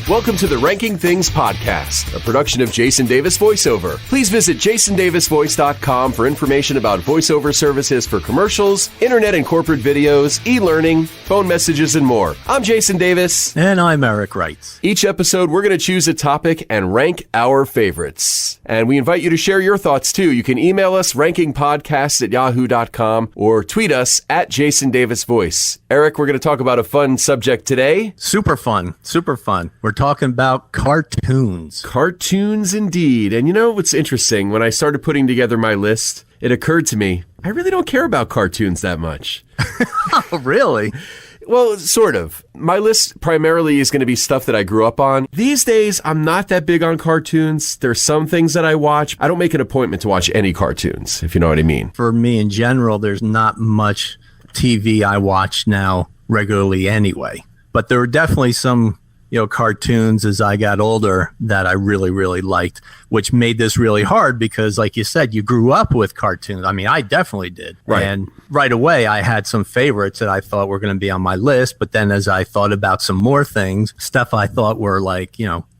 Welcome to the Ranking Things Podcast, a production of Jason Davis VoiceOver. Please visit jasondavisvoice.com for information about voiceover services for commercials, internet and corporate videos, e-learning, phone messages, and more. I'm Jason Davis. And I'm Eric Wright. Each episode, we're going to choose a topic and rank our favorites. And we invite you to share your thoughts, too. You can email us, rankingpodcasts@yahoo.com, or tweet us at Jason Davis Voice. Eric, we're going to talk about a fun subject today. Super fun. We're talking about cartoons. Cartoons, indeed. And you know what's interesting? When I started putting together my list, it occurred to me, I really don't care about cartoons that much. Oh, really? Well, sort of. My list primarily is going to be stuff that I grew up on. These days, I'm not that big on cartoons. There's some things that I watch. I don't make an appointment to watch any cartoons, if you know what I mean. For me, in general, there's not much TV I watch now regularly anyway. But there were definitely some cartoons as I got older that I really, really liked, which made this really hard because, like you said, you grew up with cartoons. I mean, I definitely did. Right. And right away, I had some favorites that I thought were going to be on my list. But then as I thought about some more things, stuff I thought were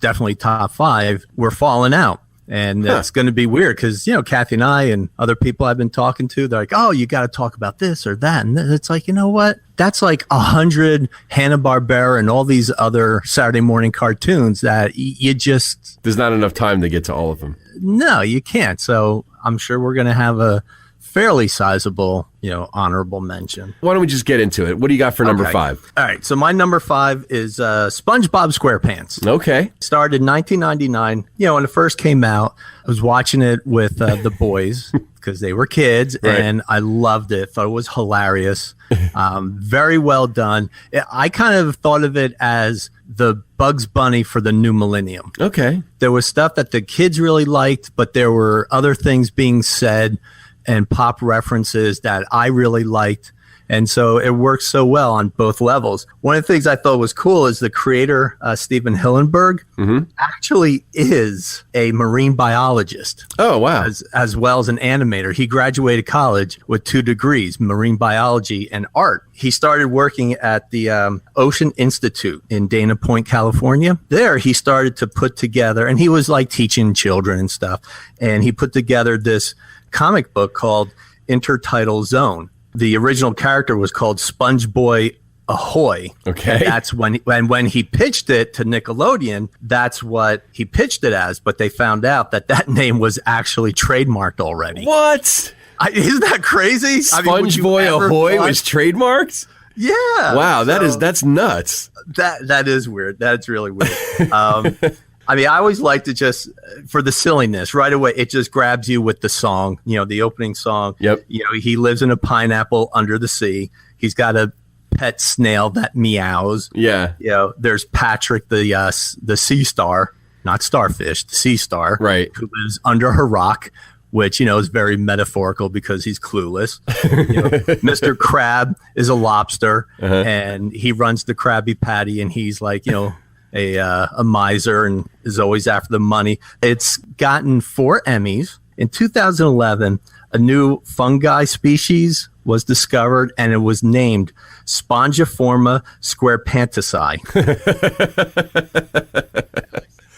definitely top 5 were falling out. And it's going to be weird because, Kathy and I and other people I've been talking to, they're like, oh, you got to talk about this or that. And it's like, you know what? That's like 100 Hanna-Barbera and all these other Saturday morning cartoons that you just... There's not enough time to get to all of them. No, you can't. So I'm sure we're going to have a fairly sizable, honorable mention. Why don't we just get into it? What do you got for number 5? All right. So my number 5 is SpongeBob SquarePants. Okay. Started in 1999. When it first came out, I was watching it with the boys because they were kids, right. And I loved it. Thought it was hilarious. Very well done. I kind of thought of it as the Bugs Bunny for the new millennium. Okay. There was stuff that the kids really liked, but there were other things being said and pop references that I really liked. And so it works so well on both levels. One of the things I thought was cool is the creator, Steven Hillenburg, actually is a marine biologist. Oh, wow. As well as an animator. He graduated college with 2 degrees, marine biology and art. He started working at the Ocean Institute in Dana Point, California. There, he started to put together, and he was like teaching children and stuff. And he put together this comic book called Intertidal Zone. The original character was called SpongeBob Ahoy. Okay. And that's when he pitched it to Nickelodeon, that's what he pitched it as. But they found out that name was actually trademarked already. What? Isn't that crazy? SpongeBob Ahoy was trademarked? Yeah. Wow, that's nuts. That is weird. That's really weird. I always like to just, for the silliness, right away, it just grabs you with the song, the opening song. Yep. He lives in a pineapple under the sea. He's got a pet snail that meows. Yeah. There's Patrick, the sea star, not starfish, the sea star. Right. Who lives under her rock, which, is very metaphorical because he's clueless. Mr. Crab is a lobster, and he runs the Krabby Patty, and he's like, a miser and is always after the money. It's gotten 4 Emmys. In 2011, a new fungi species was discovered, and it was named Spongiforma squarepantici.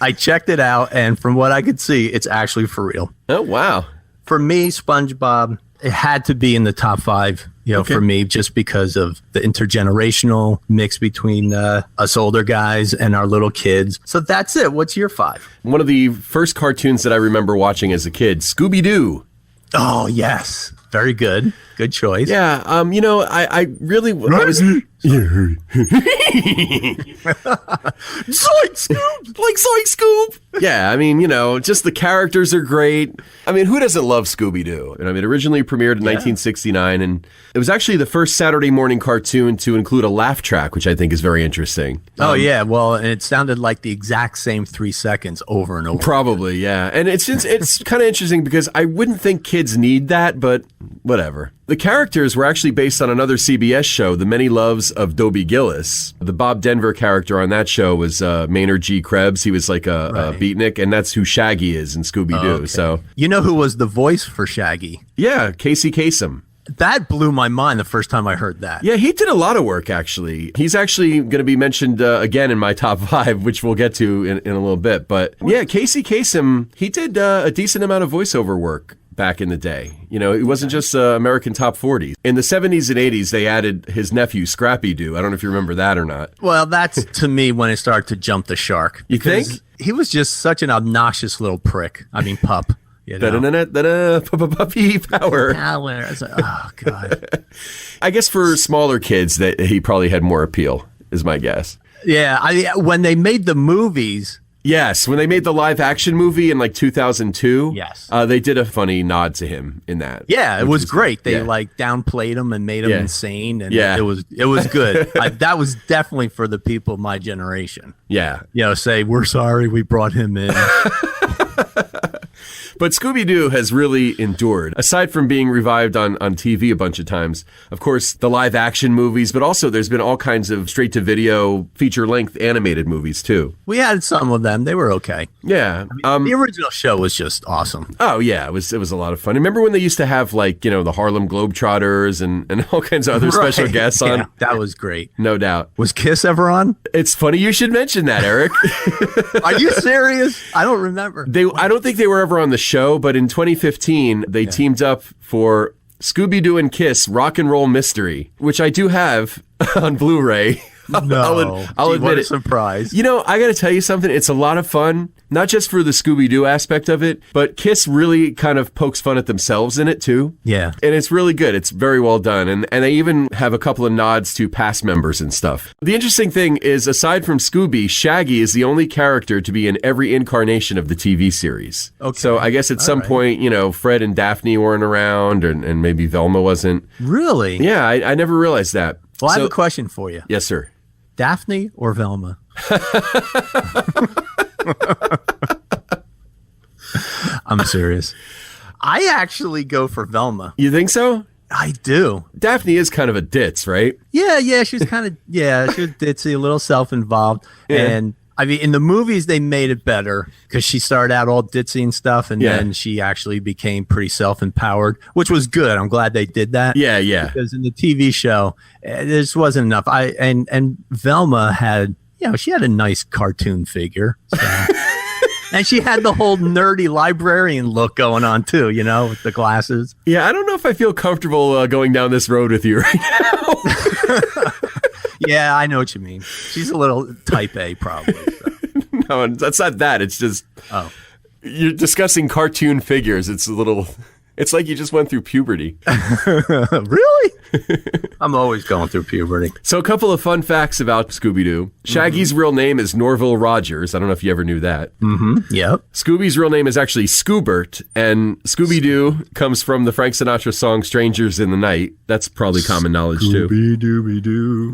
I checked it out, and from what I could see, it's actually for real. Oh, wow. For me, SpongeBob, it had to be in the top 5, for me, just because of the intergenerational mix between us older guys and our little kids. So that's it. What's your 5? One of the first cartoons that I remember watching as a kid, ScoobyDoo. Oh, yes. Very good. Good choice. Yeah. I really... I was... Zoink Scoop! Like Zoink Scoop! Yeah, just the characters are great. Who doesn't love Scooby-Doo? It originally premiered in 1969, and it was actually the first Saturday morning cartoon to include a laugh track, which I think is very interesting. Oh, yeah. Well, and it sounded like the exact same 3 seconds over and over. Probably, yeah. And it's kind of interesting because I wouldn't think kids need that, but whatever. The characters were actually based on another CBS show, The Many Loves of Dobie Gillis. The Bob Denver character on that show was Maynard G. Krebs. He was like a beatnik, and that's who Shaggy is in Scooby-Doo. Okay. So you know who was the voice for Shaggy? Yeah, Casey Kasem. That blew my mind the first time I heard that. Yeah, he did a lot of work, actually. He's actually going to be mentioned again in my top 5, which we'll get to in a little bit. But yeah, Casey Kasem, he did a decent amount of voiceover work back in the day. You know, it wasn't just American Top 40. In the 70s and 80s, they added his nephew, ScoobyDoo. I don't know if you remember that or not. Well, that's to me when it started to jump the shark. You think? He was just such an obnoxious little prick. I mean, pup. You know? Puppy power. Power. I was like, oh, God. I guess for smaller kids, that he probably had more appeal, is my guess. Yeah, when they made the movies... Yes, when they made the live action movie in like 2002, yes, they did a funny nod to him in that. Yeah, it was great. They like downplayed him and made him insane, and it was good. That was definitely for the people of my generation. Yeah, you know, say we're sorry we brought him in. But Scooby-Doo has really endured. Aside from being revived on TV a bunch of times, of course, the live-action movies, but also there's been all kinds of straight-to-video, feature-length animated movies, too. We had some of them. They were okay. Yeah. I mean, the original show was just awesome. Oh, yeah. It was a lot of fun. Remember when they used to have, like, you know, the Harlem Globetrotters and all kinds of other special guests on? Yeah, that was great. No doubt. Was Kiss ever on? It's funny you should mention that, Eric. Are you serious? I don't remember. I don't think they were ever on the show, but in 2015, they teamed up for Scooby-Doo and Kiss Rock and Roll Mystery, which I do have on Blu-ray. No, I'll admit what a it. surprise. You know, I got to tell you something. It's a lot of fun, not just for the Scooby-Doo aspect of it, but Kiss really kind of pokes fun at themselves in it, too. Yeah. And it's really good. It's very well done. And they even have a couple of nods to past members and stuff. The interesting thing is, aside from Scooby, Shaggy is the only character to be in every incarnation of the TV series. Okay. So I guess at some point, you know, Fred and Daphne weren't around, and maybe Velma wasn't. Really? Yeah, I never realized that. Well, I have a question for you. Yes, sir. Daphne or Velma? I'm serious. I actually go for Velma. You think so? I do. Daphne is kind of a ditz, right? Yeah, she was kind of, she was ditzy, a little self-involved. Yeah. And I mean, in the movies, they made it better because she started out all ditzy and stuff, and then she actually became pretty self-empowered, which was good. I'm glad they did that. Yeah. Because in the TV show, there just wasn't enough. And Velma had, she had a nice cartoon figure. So. And she had the whole nerdy librarian look going on, too, with the glasses. Yeah, I don't know if I feel comfortable going down this road with you right now. Yeah, I know what you mean. She's a little type A, probably. So. No, that's not that. It's just you're discussing cartoon figures. It's like you just went through puberty. Really? I'm always going through puberty. So a couple of fun facts about Scooby-Doo. Shaggy's real name is Norville Rogers. I don't know if you ever knew that. Mm-hmm. Yep. Scooby's real name is actually Scoobert, and Scooby-Doo comes from the Frank Sinatra song Strangers in the Night. That's probably common knowledge, too. Scooby-Dooby-Doo.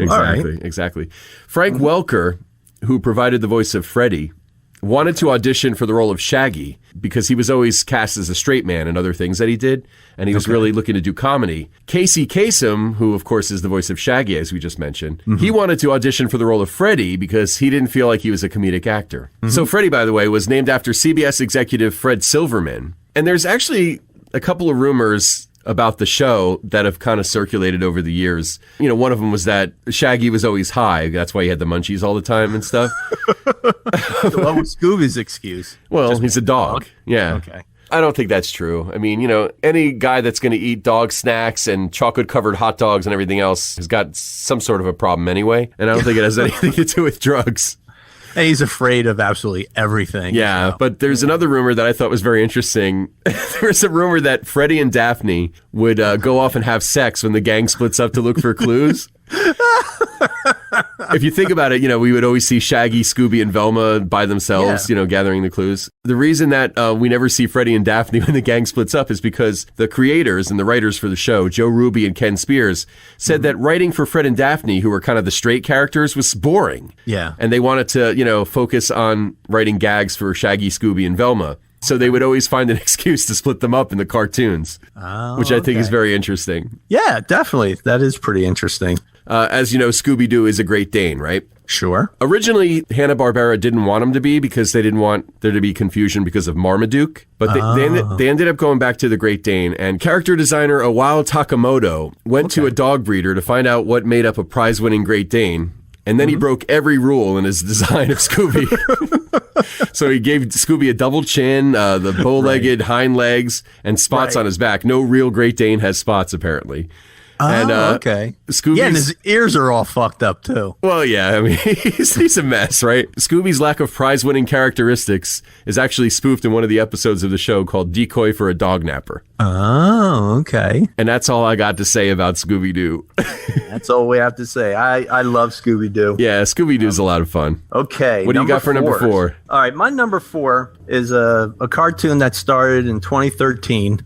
Exactly. Frank Welker, who provided the voice of Freddy, wanted to audition for the role of Shaggy because he was always cast as a straight man in other things that he did, and he was really looking to do comedy. Casey Kasem, who of course is the voice of Shaggy, as we just mentioned, he wanted to audition for the role of Freddy because he didn't feel like he was a comedic actor. So Freddy, by the way, was named after CBS executive Fred Silverman. And there's actually a couple of rumors about the show that have kind of circulated over the years. One of them was that Shaggy was always high. That's why he had the munchies all the time and stuff. What was Scooby's excuse? Well, he's a dog. Yeah. Okay. I don't think that's true. I mean, any guy that's going to eat dog snacks and chocolate-covered hot dogs and everything else has got some sort of a problem anyway. And I don't think it has anything to do with drugs. And he's afraid of absolutely everything. Yeah, so. But there's another rumor that I thought was very interesting. There's a rumor that Freddy and Daphne would go off and have sex when the gang splits up to look for clues. If you think about it, we would always see Shaggy, Scooby, and Velma by themselves, gathering the clues. The reason that we never see Freddy and Daphne when the gang splits up is because the creators and the writers for the show, Joe Ruby and Ken Spears, said that writing for Fred and Daphne, who were kind of the straight characters, was boring. Yeah. And they wanted to, focus on writing gags for Shaggy, Scooby, and Velma. So they would always find an excuse to split them up in the cartoons, which I think is very interesting. Yeah, definitely. That is pretty interesting. As you know, Scooby-Doo is a Great Dane, right? Sure. Originally, Hanna-Barbera didn't want them to be because they didn't want there to be confusion because of Marmaduke. But they ended up going back to the Great Dane. And character designer Awao Takamoto went to a dog breeder to find out what made up a prize-winning Great Dane. And then he broke every rule in his design of Scooby. So he gave Scooby a double chin, the bow-legged hind legs, and spots on his back. No real Great Dane has spots, apparently. Okay. Yeah, and his ears are all fucked up, too. Well, yeah, I mean, he's a mess, right? Scooby's lack of prize-winning characteristics is actually spoofed in one of the episodes of the show called Decoy for a Dog Napper. Oh, okay. And that's all I got to say about Scooby-Doo. That's all we have to say. I love Scooby-Doo. Yeah, Scooby-Doo's a lot of fun. Okay. What do you got for number 4? All right, my number 4 is a cartoon that started in 2013.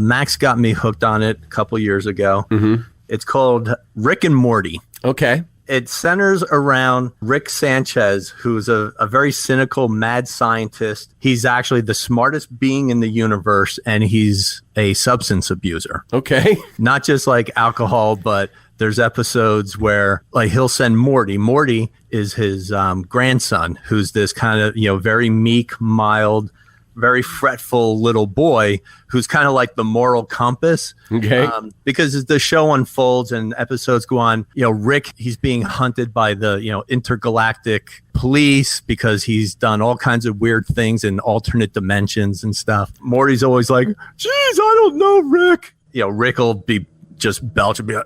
Max got me hooked on it a couple years ago. Mm-hmm. It's called Rick and Morty. Okay. It centers around Rick Sanchez, who's a very cynical, mad scientist. He's actually the smartest being in the universe, and he's a substance abuser. Okay. Not just like alcohol, but there's episodes where like he'll send Morty. Morty is his grandson, who's this kind of, very meek, mild, very fretful little boy who's kind of like the moral compass. Okay. Because as the show unfolds and episodes go on, Rick, he's being hunted by the, intergalactic police because he's done all kinds of weird things in alternate dimensions and stuff. Morty's always like, geez, I don't know, Rick. Rick will be just belch and be like,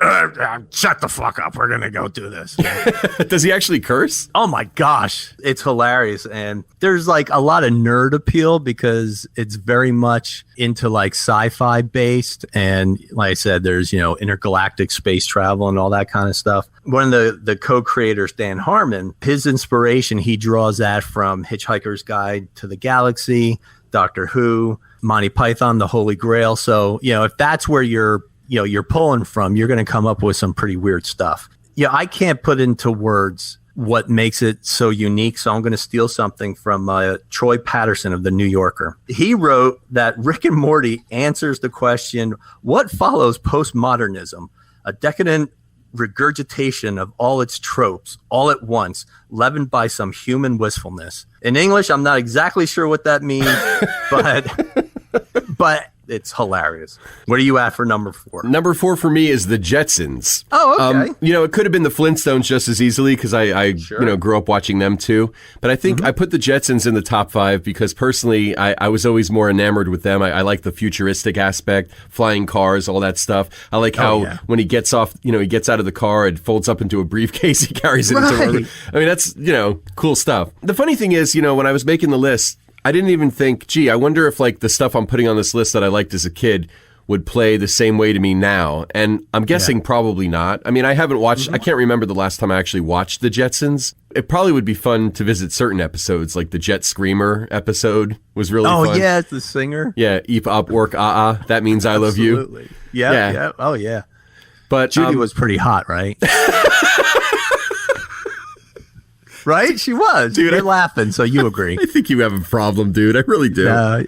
shut the fuck up. We're going to go do this. Does he actually curse? Oh my gosh. It's hilarious. And there's like a lot of nerd appeal because it's very much into like sci-fi based. And like I said, there's, intergalactic space travel and all that kind of stuff. One of the co-creators, Dan Harmon, his inspiration, he draws that from Hitchhiker's Guide to the Galaxy, Doctor Who, Monty Python, The Holy Grail. So, if that's where you're pulling from, you're going to come up with some pretty weird stuff. I can't put into words what makes it so unique, so I'm going to steal something from Troy Patterson of The New Yorker. He wrote that Rick and Morty answers the question, what follows postmodernism? A decadent regurgitation of all its tropes, all at once, leavened by some human wistfulness. In English, I'm not exactly sure what that means, but it's hilarious. What are you at for number 4? Number 4 for me is the Jetsons. Oh, okay. It could have been the Flintstones just as easily because I grew up watching them too. But I think I put the Jetsons in the top 5 because personally, I was always more enamored with them. I like the futuristic aspect, flying cars, all that stuff. I like how when he gets off, he gets out of the car, it folds up into a briefcase. He carries it into work. I mean, that's, cool stuff. The funny thing is, when I was making the list, I didn't even think, I wonder if like the stuff I'm putting on this list that I liked as a kid would play the same way to me now. And I'm guessing probably not. I mean, I haven't watched, I can't remember the last time I actually watched the Jetsons. It probably would be fun to visit certain episodes, like the Jet Screamer episode was really fun. Oh, yeah, it's the singer. Yeah, Eep Up Work Ah, that means I love you. Absolutely. Yeah. Oh, yeah. But Judy was pretty hot, right? Right? She was. Dude, you're laughing, so you agree. I think you have a problem, dude. I really do.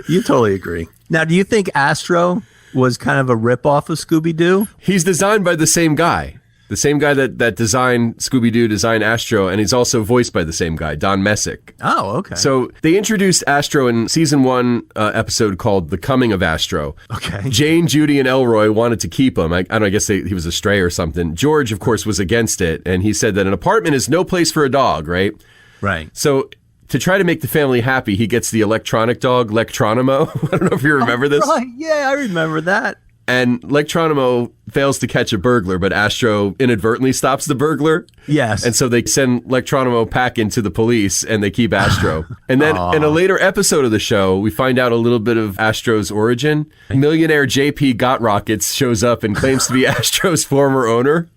You totally agree. Now, do you think Astro was kind of a ripoff of Scooby-Doo? He's designed by the same guy. The same guy that designed Scooby-Doo designed Astro, and he's also voiced by the same guy, Don Messick. Oh, okay. So they introduced Astro in season 1 episode called The Coming of Astro. Okay. Jane, Judy, and Elroy wanted to keep him. I don't know, I guess he was a stray or something. George, of course, was against it, and he said that an apartment is no place for a dog, right? Right. So to try to make the family happy, he gets the electronic dog, Lectronimo. I don't know if you remember this. Right. Yeah, I remember that. And Lectronimo fails to catch a burglar, but Astro inadvertently stops the burglar. Yes. And so they send Lectronimo packing to the police, and they keep Astro. And then in a later episode of the show, we find out a little bit of Astro's origin. Millionaire JP Got Rockets shows up and claims to be Astro's former owner.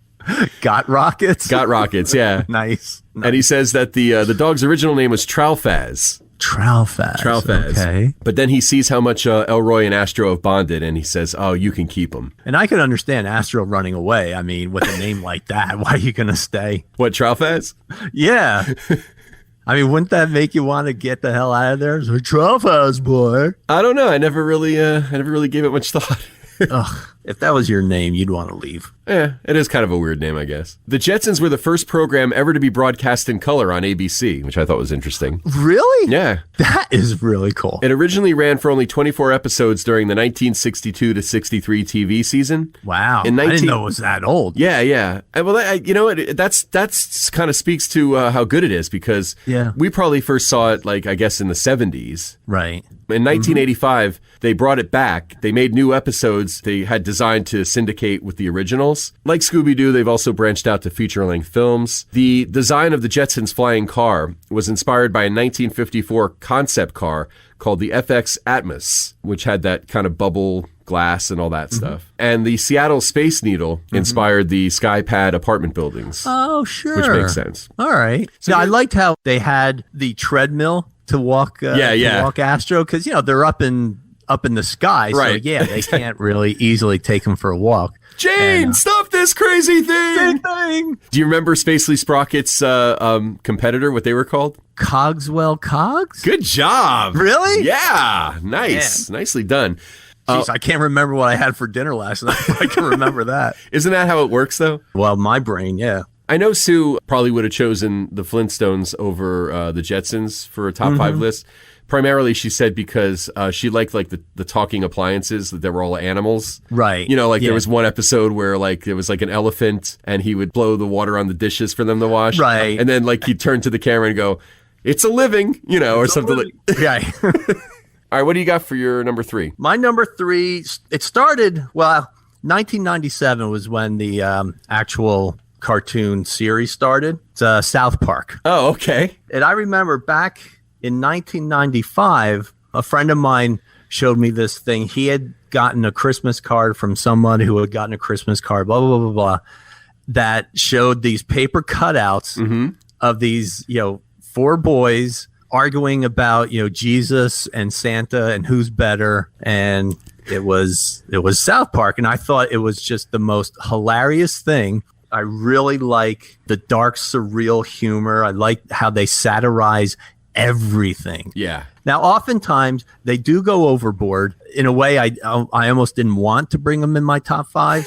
Got Rockets? Got Rockets, yeah. Nice. And he says that the dog's original name was Tralfaz. Tralfaz. Okay. But then he sees how much Elroy and Astro have bonded, and he says, oh, you can keep him. And I can understand Astro running away. I mean, with a name like that, why are you going to stay? What, Tralfaz? Yeah. I mean, wouldn't that make you want to get the hell out of there? It's like, Tralfaz, boy. I don't know. I never really gave it much thought. Ugh. If that was your name, you'd want to leave. Yeah, it is kind of a weird name, I guess. The Jetsons were the first program ever to be broadcast in color on ABC, which I thought was interesting. Really? Yeah. That is really cool. It originally ran for only 24 episodes during the 1962 to 63 TV season. Wow. I didn't know it was that old. Yeah. Well, that's kind of speaks to how good it is, because we probably first saw it, like, I guess, in the 70s. Right. In 1985, they brought it back. They made new episodes they had designed to syndicate with the originals. Like Scooby-Doo, they've also branched out to feature-length films. The design of the Jetsons' flying car was inspired by a 1954 concept car called the FX Atmos, which had that kind of bubble glass and all that stuff. And the Seattle Space Needle inspired the Skypad apartment buildings. Oh, sure. Which makes sense. All right. So I liked how they had the treadmill to walk walk Astro, because they're up in the sky, so they can't really easily take him for a walk. Jane, stop this crazy thing! Do you remember Spacely Sprocket's competitor, what they were called? Cogswell Cogs? Good job. Really? Yeah. Nice. Man. Nicely done. Jeez, I can't remember what I had for dinner last night. I can remember that. Isn't that how it works, though? Well, my brain, yeah. I know Sue probably would have chosen the Flintstones over the Jetsons for a top 5 list. Primarily, she said, because she liked the talking appliances, that they were all animals. Right. There was one episode where there was an elephant and he would blow the water on the dishes for them to wash. Right. And then he'd turn to the camera and go, "It's a living," or something like that. Yeah. All right, what do you got for your number 3? My number 3, it started, 1997 was when the actual cartoon series started. It's South Park. Oh, okay. And I remember back in 1995, a friend of mine showed me this thing. He had gotten a Christmas card from someone who had gotten a Christmas card, blah, blah, blah, blah, blah, that showed these paper cutouts of these, 4 boys arguing about, Jesus and Santa and who's better. And it was South Park. And I thought it was just the most hilarious thing. I really like the dark, surreal humor. I like how they satirize everything. Yeah. Now, oftentimes they do go overboard in a way I almost didn't want to bring them in my top 5,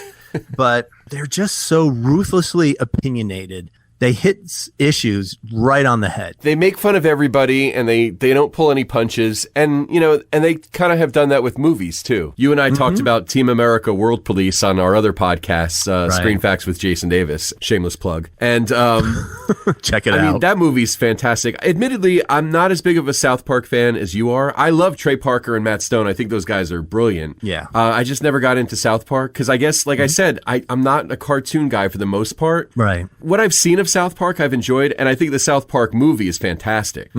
but they're just so ruthlessly opinionated. They hit issues right on the head. They make fun of everybody, and they don't pull any punches. And, and they kind of have done that with movies, too. You and I talked about Team America World Police on our other podcast, Screen Facts with Jason Davis. Shameless plug. And check it out. I mean, that movie's fantastic. Admittedly, I'm not as big of a South Park fan as you are. I love Trey Parker and Matt Stone. I think those guys are brilliant. Yeah. I just never got into South Park because I guess, like I said, I'm not a cartoon guy for the most part. Right. What I've seen of South Park I've enjoyed, and I think the South Park movie is fantastic.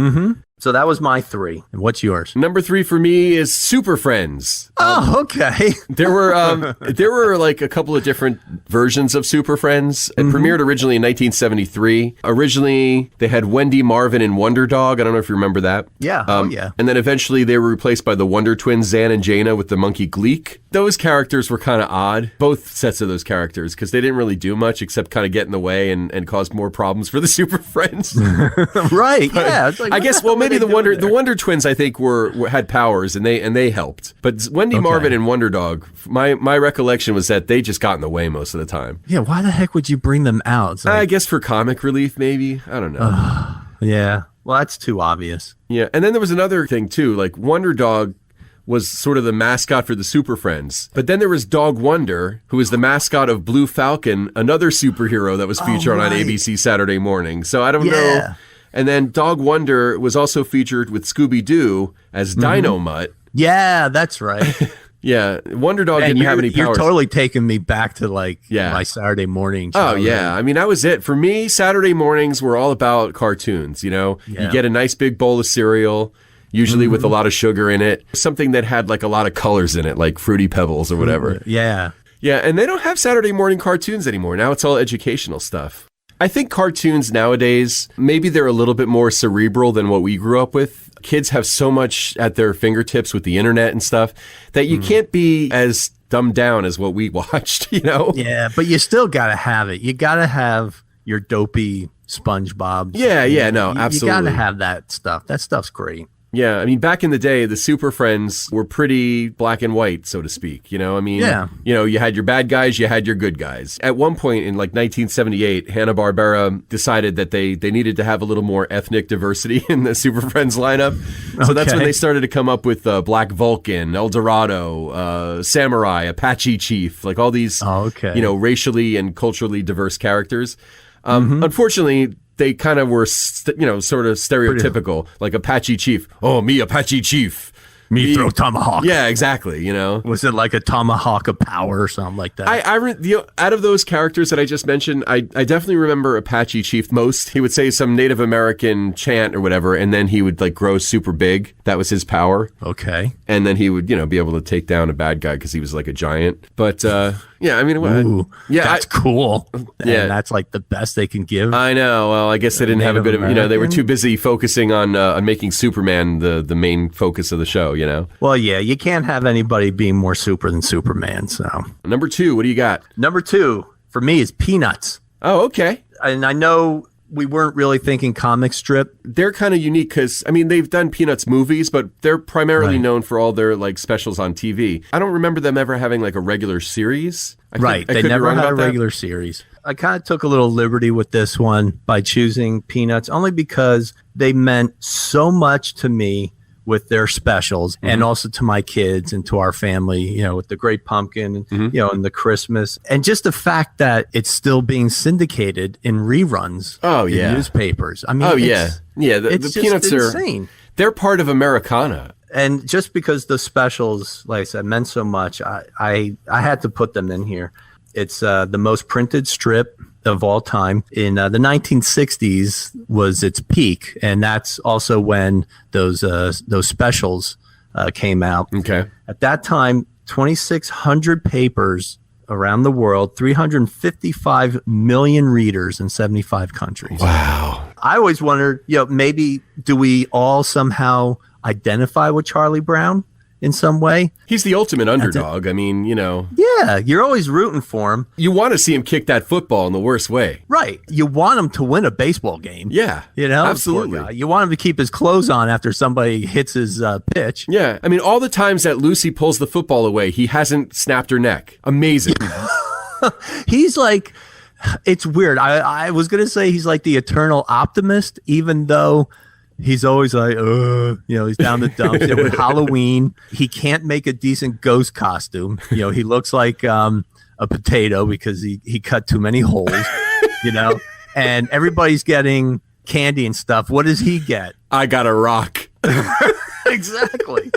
So that was my 3. And what's yours? Number 3 for me is Super Friends. Oh, okay. There were a couple of different versions of Super Friends. It premiered originally in 1973. Originally, they had Wendy, Marvin, and Wonder Dog. I don't know if you remember that. Yeah. Yeah. And then eventually they were replaced by the Wonder Twins, Zan and Jaina, with the monkey Gleek. Those characters were kind of odd, both sets of those characters, because they didn't really do much except kind of get in the way and cause more problems for the Super Friends. Right. Yeah. It's I guess, maybe the Wonder Twins, I think, had powers and they helped. But Wendy, Marvin, and Wonder Dog, my recollection was that they just got in the way most of the time. Yeah, why the heck would you bring them out? I guess for comic relief, maybe. I don't know. Yeah. Well, that's too obvious. Yeah, and then there was another thing too. Like Wonder Dog was sort of the mascot for the Super Friends. But then there was Dog Wonder, who was the mascot of Blue Falcon, another superhero that was featured on ABC Saturday morning. So I don't know. And then Dog Wonder was also featured with Scooby-Doo as Dino Mutt. Yeah, that's right. Yeah, Wonder Dog didn't have any powers. You're totally taking me back to my Saturday morning. Oh, yeah. I mean, that was it. For me, Saturday mornings were all about cartoons, You get a nice big bowl of cereal, usually with a lot of sugar in it. Something that had a lot of colors in it, like Fruity Pebbles or whatever. Yeah. Yeah, and they don't have Saturday morning cartoons anymore. Now it's all educational stuff. I think cartoons nowadays, maybe they're a little bit more cerebral than what we grew up with. Kids have so much at their fingertips with the internet and stuff that you can't be as dumbed down as what we watched, Yeah, but you still got to have it. You got to have your dopey SpongeBob. Yeah, no, absolutely. You got to have that stuff. That stuff's great. Yeah, I mean, back in the day, the Super Friends were pretty black and white, so to speak. You know, I mean, you had your bad guys, you had your good guys. At one point in like 1978, Hanna-Barbera decided that they needed to have a little more ethnic diversity in the Super Friends lineup. So that's when they started to come up with Black Vulcan, El Dorado, Samurai, Apache Chief, like all these, racially and culturally diverse characters. Unfortunately, they kind of were, sort of stereotypical, like Apache Chief. Oh, me, Apache Chief. Me throw tomahawk. Yeah, exactly. Was it like a tomahawk of power or something like that? Out of those characters that I just mentioned, I definitely remember Apache Chief most. He would say some Native American chant or whatever, and then he would like grow super big. That was his power. Okay. And then he would, be able to take down a bad guy because he was like a giant. But yeah, I mean, that's cool. Yeah, and that's like the best they can give. I know. Well, I guess they didn't have a good, they were too busy focusing on making Superman the main focus of the show. Well, yeah, you can't have anybody being more super than Superman. So number 2, what do you got? Number 2 for me is Peanuts. Oh, okay. And I know we weren't really thinking comic strip. They're kind of unique because, I mean, they've done Peanuts movies, but they're primarily known for all their like specials on TV. I don't remember them ever having like a regular series. They never had a regular series. I kind of took a little liberty with this one by choosing Peanuts only because they meant so much to me with their specials and also to my kids and to our family, with the Great Pumpkin, and the Christmas. And just the fact that it's still being syndicated in reruns in newspapers. I mean, the Peanuts are insane. They're part of Americana. And just because the specials, like I said, meant so much, I had to put them in here. It's the most printed strip of all time. In the 1960s was its peak, and that's also when those specials came out. Okay. At that time, 2,600 papers around the world, 355 million readers in 75 countries. Wow. I always wondered, maybe do we all somehow identify with Charlie Brown in some way? He's the ultimate underdog. I mean, Yeah, you're always rooting for him. You want to see him kick that football in the worst way. Right. You want him to win a baseball game. Yeah. Absolutely. You want him to keep his clothes on after somebody hits his pitch. Yeah. I mean, all the times that Lucy pulls the football away, he hasn't snapped her neck. Amazing. He's like, it's weird. I was going to say he's like the eternal optimist, even though he's always like, he's down the dumps. With Halloween, he can't make a decent ghost costume. He looks like a potato because he cut too many holes, and everybody's getting candy and stuff. What does he get? I got a rock. Exactly.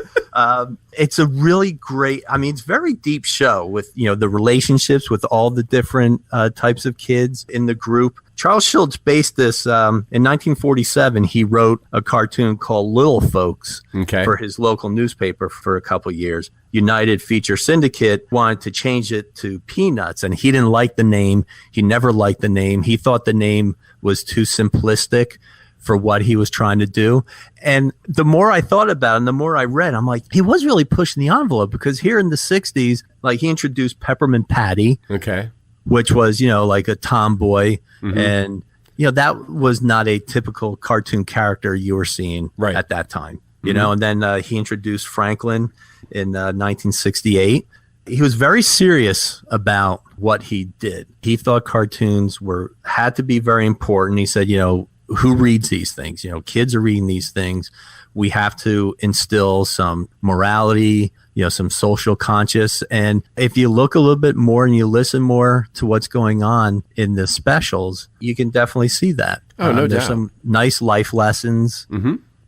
It's a really great, it's very deep show with, the relationships with all the different types of kids in the group. Charles Schultz based this in 1947. He wrote a cartoon called Little Folks for his local newspaper for a couple years. United Feature Syndicate wanted to change it to Peanuts, and he didn't like the name. He never liked the name. He thought the name was too simplistic for what he was trying to do. And the more I thought about it and the more I read, I'm like, he was really pushing the envelope, because here in the 60s, like, he introduced Peppermint Patty. Okay. Which was, like a tomboy. And, that was not a typical cartoon character you were seeing at that time, you know. And then he introduced Franklin in 1968. He was very serious about what he did. He thought cartoons had to be very important. He said, who reads these things? Kids are reading these things. We have to instill some morality, some social conscious. And if you look a little bit more and you listen more to what's going on in the specials, you can definitely see that. Oh, no doubt. There's some nice life lessons.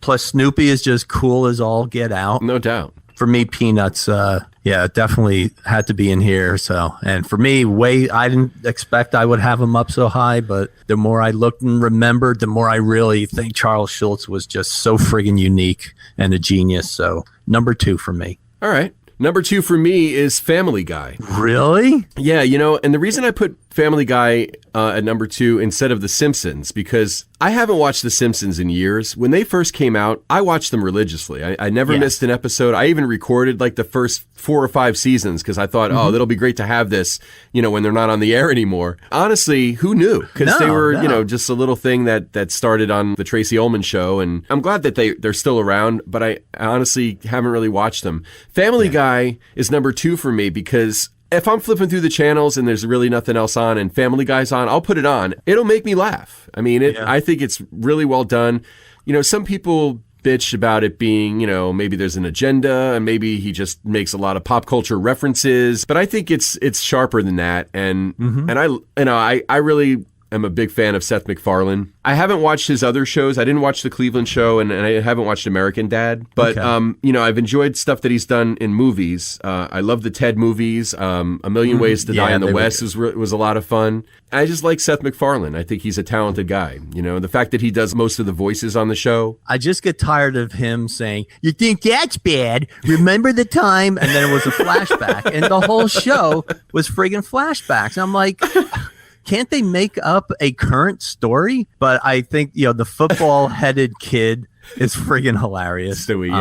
Plus, Snoopy is just cool as all get out. No doubt. For me, Peanuts, definitely had to be in here. So, and for me, I didn't expect I would have him up so high, but the more I looked and remembered, the more I really think Charles Schultz was just so friggin' unique and a genius. So, number 2 for me. All right. Number 2 for me is Family Guy. Really? Yeah, and the reason I put Family Guy at number 2 instead of The Simpsons, because I haven't watched The Simpsons in years. When they first came out, I watched them religiously. I never missed an episode. I even recorded like the first 4 or 5 seasons because I thought, oh, that'll be great to have this, when they're not on the air anymore. Honestly, who knew? Because they were, just a little thing that started on the Tracy Ullman Show. And I'm glad that they're still around, but I honestly haven't really watched them. Family Guy is number 2 for me because if I'm flipping through the channels and there's really nothing else on and Family Guy's on, I'll put it on. It'll make me laugh. I mean, I think it's really well done. Some people bitch about it being, maybe there's an agenda and maybe he just makes a lot of pop culture references, but I think it's sharper than that. And I really am a big fan of Seth MacFarlane. I haven't watched his other shows. I didn't watch the Cleveland Show, and I haven't watched American Dad. But I've enjoyed stuff that he's done in movies. I love the Ted movies. A Million Ways to Die in the West was a lot of fun. I just like Seth MacFarlane. I think he's a talented guy. The fact that he does most of the voices on the show. I just get tired of him saying, "You think that's bad? Remember the time?" And then it was a flashback, and the whole show was friggin' flashbacks. I'm like, can't they make up a current story? But I think, the football-headed kid is friggin' hilarious. Stewie,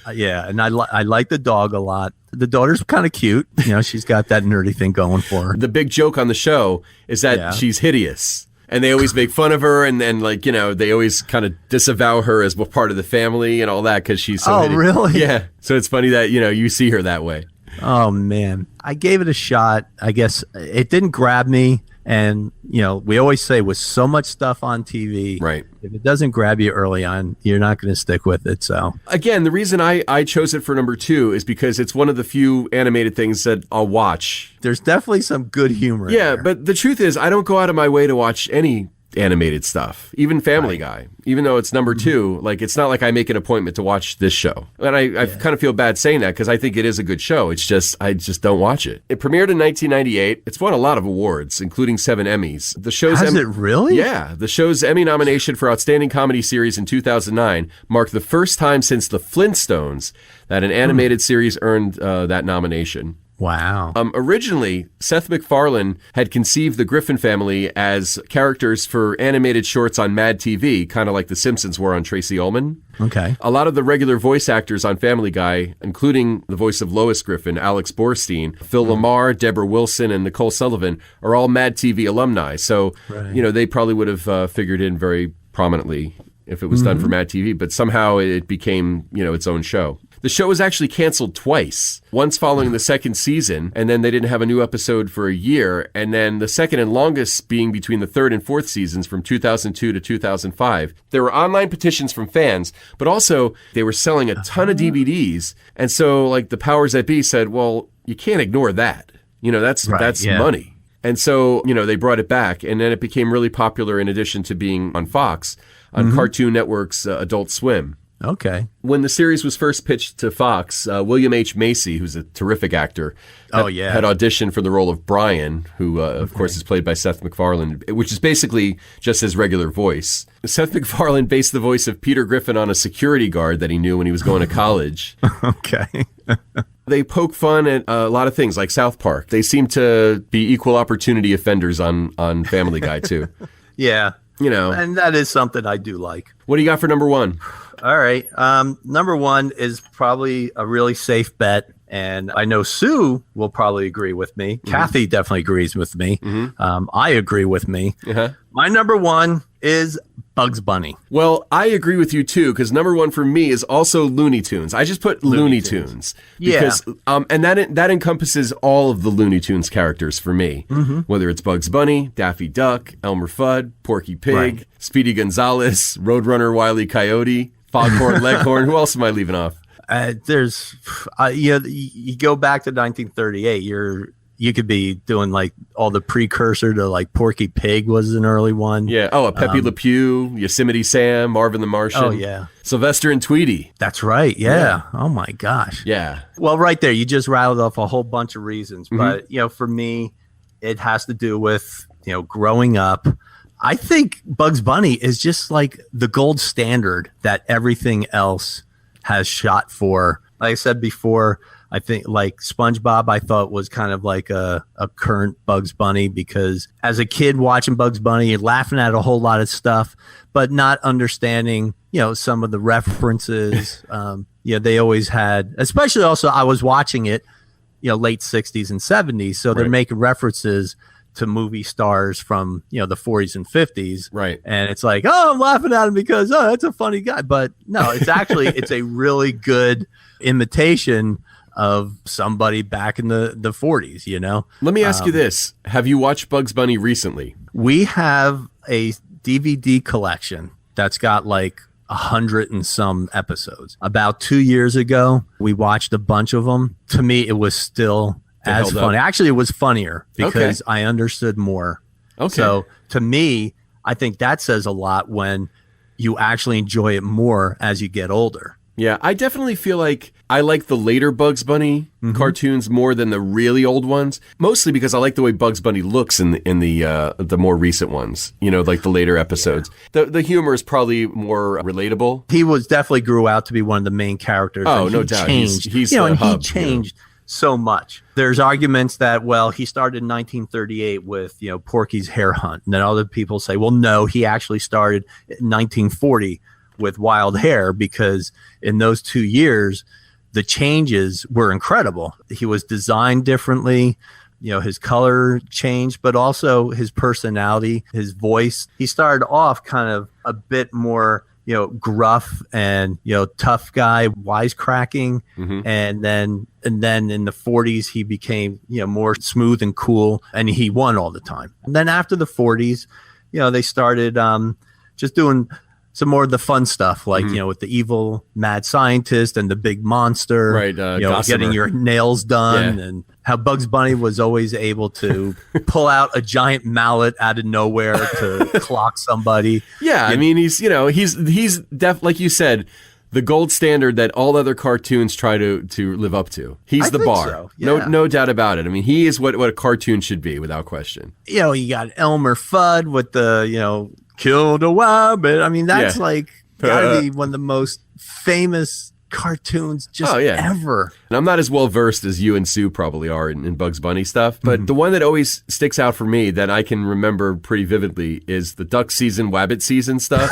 and I like the dog a lot. The daughter's kind of cute. She's got that nerdy thing going for her. The big joke on the show is that she's hideous. And they always make fun of her, and then, they always kind of disavow her as part of the family and all that because she's so hideous. Really? Yeah. So it's funny that, you see her that way. Oh, man. I gave it a shot. I guess it didn't grab me. And, we always say with so much stuff on TV, right, if it doesn't grab you early on, you're not going to stick with it. So, again, the reason I chose it for number 2 is because it's one of the few animated things that I'll watch. There's definitely some good humor. Yeah, but the truth is I don't go out of my way to watch any animated stuff, even Family Guy, even though it's number 2. Like, it's not like I make an appointment to watch this show. And I kind of feel bad saying that because I think it is a good show. It's just, I just don't watch it. It premiered in 1998. It's won a lot of awards, including 7 Emmys. The show's Has it really? Yeah. The show's Emmy nomination for Outstanding Comedy Series in 2009 marked the first time since The Flintstones that an animated series earned that nomination. Wow. Originally, Seth MacFarlane had conceived the Griffin family as characters for animated shorts on Mad TV, kind of like The Simpsons were on Tracy Ullman. Okay. A lot of the regular voice actors on Family Guy, including the voice of Lois Griffin, Alex Borstein, Phil Lamar, Deborah Wilson, and Nicole Sullivan, are all Mad TV alumni. So, they probably would have figured in very prominently if it was done for Mad TV, but somehow it became, its own show. The show was actually canceled twice, once following the second season, and then they didn't have a new episode for a year, and then the second and longest being between the third and fourth seasons from 2002 to 2005. There were online petitions from fans, but also they were selling a ton of DVDs, and so the powers that be said, well, you can't ignore that. That's money. And so, they brought it back, and then it became really popular in addition to being on Fox, on Cartoon Network's Adult Swim. Okay. When the series was first pitched to Fox, William H. Macy, who's a terrific actor, had auditioned for the role of Brian, who, of course, is played by Seth MacFarlane, which is basically just his regular voice. Seth MacFarlane based the voice of Peter Griffin on a security guard that he knew when he was going to college. Okay. They poke fun at a lot of things, like South Park. They seem to be equal opportunity offenders on Family Guy, too. Yeah. And that is something I do like. What do you got for number 1? All right. Number 1 is probably a really safe bet. And I know Sue will probably agree with me. Kathy definitely agrees with me. I agree with me. My number 1 is Bugs Bunny. Well, I agree with you too, because number 1 for me is also Looney Tunes. I just put Looney Tunes because, and that encompasses all of the Looney Tunes characters for me. Whether it's Bugs Bunny, Daffy Duck, Elmer Fudd, Porky Pig, Speedy Gonzales, Roadrunner, Wile E. Coyote, Foghorn Leghorn. Who else am I leaving off? There's, you go back to 1938. You could be doing all the precursor to Porky Pig was an early one. Yeah. Oh, Pepe Le Pew, Yosemite Sam, Marvin the Martian. Oh, yeah. Sylvester and Tweety. That's right. Yeah. Oh, my gosh. Yeah. Well, right there, you just rattled off a whole bunch of reasons. But, for me, it has to do with, growing up. I think Bugs Bunny is just the gold standard that everything else has shot for. Like I said before, I think like SpongeBob, I thought was kind of like a current Bugs Bunny, because as a kid watching Bugs Bunny, you're laughing at a whole lot of stuff, but not understanding, some of the references. They always had, especially also I was watching it, late 60s and 70s. So they're making references to movie stars from, the 40s and 50s. Right. And it's like, oh, I'm laughing at him because, oh, that's a funny guy. But no, it's actually, it's a really good imitation of somebody back in the 40s, Let me ask you this. Have you watched Bugs Bunny recently? We have a DVD collection that's got like 100 and some episodes. About 2 years ago, we watched a bunch of them. To me, it was still as funny. Actually, it was funnier because I understood more. Okay. So to me, I think that says a lot when you actually enjoy it more as you get older. Yeah, I definitely feel like I like the later Bugs Bunny cartoons more than the really old ones. Mostly because I like the way Bugs Bunny looks in the more recent ones. Like the later episodes. Yeah. The humor is probably more relatable. He definitely grew out to be one of the main characters. Oh, no doubt. He's and he changed so much. There's arguments that, well, he started in 1938 with, Porky's Hare Hunt. And then other people say, well, no, he actually started in 1940 with Wild Hare, because in those 2 years, the changes were incredible. He was designed differently. His color changed, but also his personality, his voice. He started off kind of a bit more, gruff and, tough guy, wisecracking. And then in the 40s, he became, more smooth and cool, and he won all the time. And then after the 40s, they started just doing some more of the fun stuff, like, with the evil mad scientist and the big monster, right? Getting your nails done, and how Bugs Bunny was always able to pull out a giant mallet out of nowhere to clock somebody. Yeah, I mean, he's like you said, the gold standard that all other cartoons try to live up to. He's the bar. So, yeah. No doubt about it. I mean, he is what a cartoon should be, without question. You got Elmer Fudd with the, killed a rabbit. I mean, that's gotta be one of the most famous cartoons ever. And I'm not as well versed as you and Sue probably are in Bugs Bunny stuff, but the one that always sticks out for me that I can remember pretty vividly is the duck season, wabbit season stuff.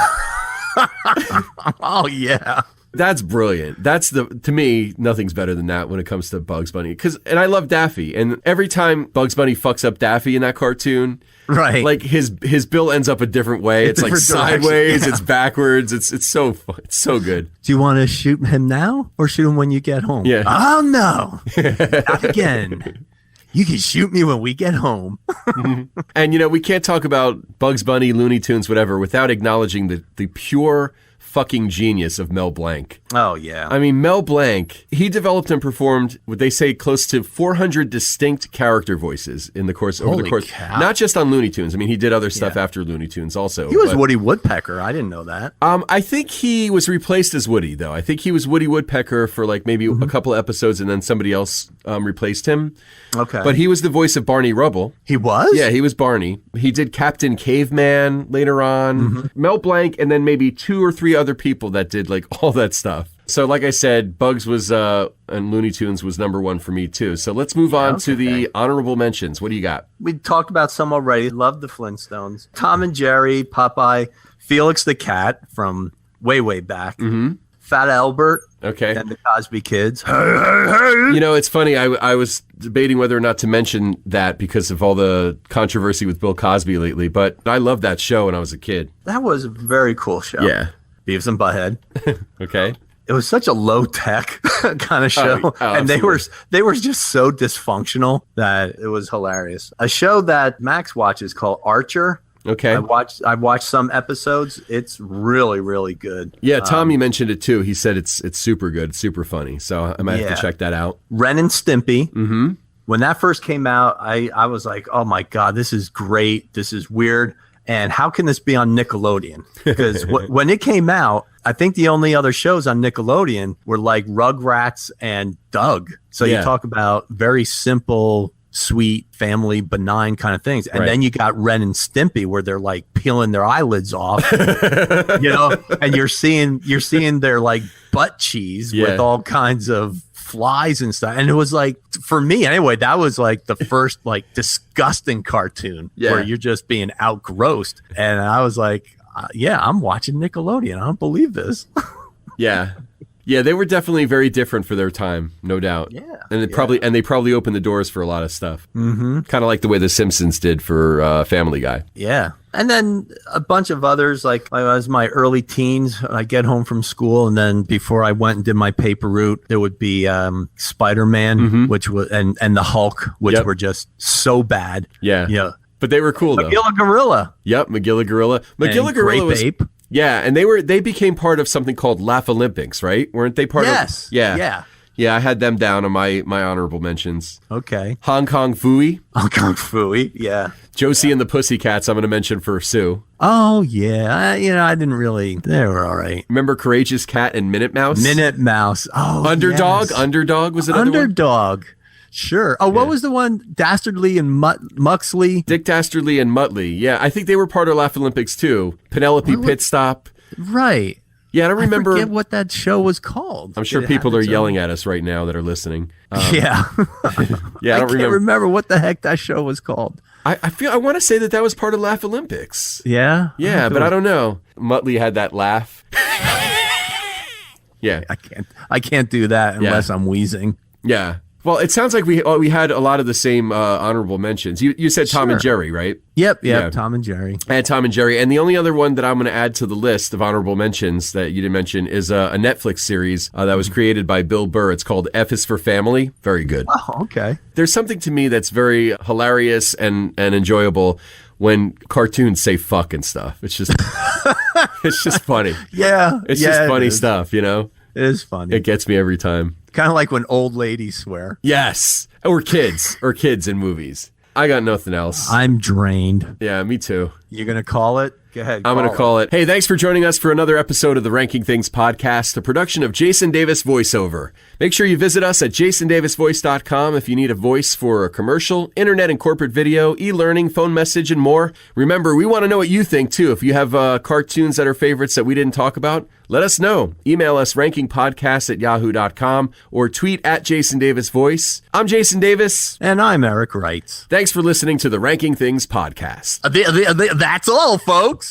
Oh yeah. That's brilliant. To me, nothing's better than that when it comes to Bugs Bunny. And I love Daffy. And every time Bugs Bunny fucks up Daffy in that cartoon, right, like his bill ends up a different way. It's like sideways, it's backwards. It's so fun. It's so good. Do you want to shoot him now or shoot him when you get home? Yeah. Oh no. Not again. You can shoot me when we get home. And we can't talk about Bugs Bunny, Looney Tunes, whatever, without acknowledging the pure fucking genius of Mel Blanc. Oh, yeah. I mean, Mel Blanc, he developed and performed what they say close to 400 distinct character voices over the course. Cow. Not just on Looney Tunes. I mean, he did other stuff after Looney Tunes also. He was Woody Woodpecker. I didn't know that. I think he was replaced as Woody, though. I think he was Woody Woodpecker for like maybe a couple episodes, and then somebody else replaced him. Okay. But he was the voice of Barney Rubble. He was? Yeah, he was Barney. He did Captain Caveman later on. Mel Blanc, and then maybe 2 or 3 other people that did like all that stuff. So like I said, Bugs was and Looney Tunes was number 1 for me too. So let's move on to the honorable mentions. What do you got? We talked about some already. Love the Flintstones. Tom and Jerry, Popeye, Felix the Cat from way back. Fat Albert. Okay. And the Cosby Kids. It's funny. I was debating whether or not to mention that because of all the controversy with Bill Cosby lately, but I loved that show when I was a kid. That was a very cool show. Yeah. Beavis and Butthead. Okay. It was such a low tech kind of show. And they were just so dysfunctional that it was hilarious. A show that Max watches called Archer. Okay. I watched some episodes. It's really, really good. Yeah, Tommy mentioned it too. He said it's super good, super funny. So I might have to check that out. Ren and Stimpy. When that first came out, I was like, oh my God, this is great. This is weird. And how can this be on Nickelodeon? Because when it came out, I think the only other shows on Nickelodeon were like Rugrats and Doug. So you talk about very simple, sweet, family, benign kind of things. And then you got Ren and Stimpy where they're like peeling their eyelids off, and you're seeing their like butt cheese with all kinds of flies and stuff. And it was like, for me anyway, that was like the first like disgusting cartoon where you're just being outgrossed. And I was like, yeah, I'm watching Nickelodeon. I don't believe this. Yeah. Yeah, they were definitely very different for their time, no doubt. Yeah. And they probably opened the doors for a lot of stuff. Mm-hmm. Kind of like the way The Simpsons did for Family Guy. Yeah. And then a bunch of others, like I was my early teens. I get home from school, and then before I went and did my paper route, there would be Spider-Man, which was and the Hulk, which were just so bad. Yeah. Yeah. But they were cool, though. Magilla Gorilla. Yep, Magilla Gorilla. Magilla Gorilla was... Ape. Yeah, and they became part of something called Laugh Olympics, right? Weren't they part of... Yes. Yeah. Yeah, I had them down on my honorable mentions. Okay. Hong Kong Phooey. Hong Kong Phooey, yeah. Josie and the Pussycats, I'm going to mention for Sue. Oh, yeah. I didn't really... They were all right. Remember Courageous Cat and Minute Mouse? Minute Mouse. Oh, Underdog? yes. Underdog was another one? Underdog. Sure. Oh, what was the one? Dastardly and Muxley? Dick Dastardly and Muttley. Yeah, I think they were part of Laugh Olympics, too. Penelope Pitstop. Right. Yeah, I don't remember. I forget what that show was called. I'm sure people are yelling at us right now that are listening. Yeah. Yeah, I can't remember what the heck that show was called. I want to say that was part of Laugh Olympics. Yeah? Yeah, but I don't know. Muttley had that laugh. Yeah. I can't do that unless I'm wheezing. Yeah. Well, it sounds like we had a lot of the same honorable mentions. You said Tom and Jerry, right? Yep, yeah. Tom and Jerry. I had Tom and Jerry. And the only other one that I'm going to add to the list of honorable mentions that you didn't mention is a Netflix series that was created by Bill Burr. It's called F is for Family. Very good. Oh, okay. There's something to me that's very hilarious and enjoyable when cartoons say fuck and stuff. It's just it's just funny. Yeah. It's just funny stuff, It is funny. It gets me every time. Kind of like when old ladies swear. Yes. Or kids in movies. I got nothing else. I'm drained. Yeah, me too. You're going to call it? Go ahead. I'm going to call it. Hey, thanks for joining us for another episode of the Ranking Things podcast, a production of Jason Davis Voiceover. Make sure you visit us at jasondavisvoice.com if you need a voice for a commercial, internet and corporate video, e-learning, phone message, and more. Remember, we want to know what you think, too. If you have cartoons that are favorites that we didn't talk about, let us know. Email us rankingpodcast@yahoo.com or tweet at Jason Davis Voice. I'm Jason Davis. And I'm Eric Wright. Thanks for listening to the Ranking Things podcast. That's all, folks.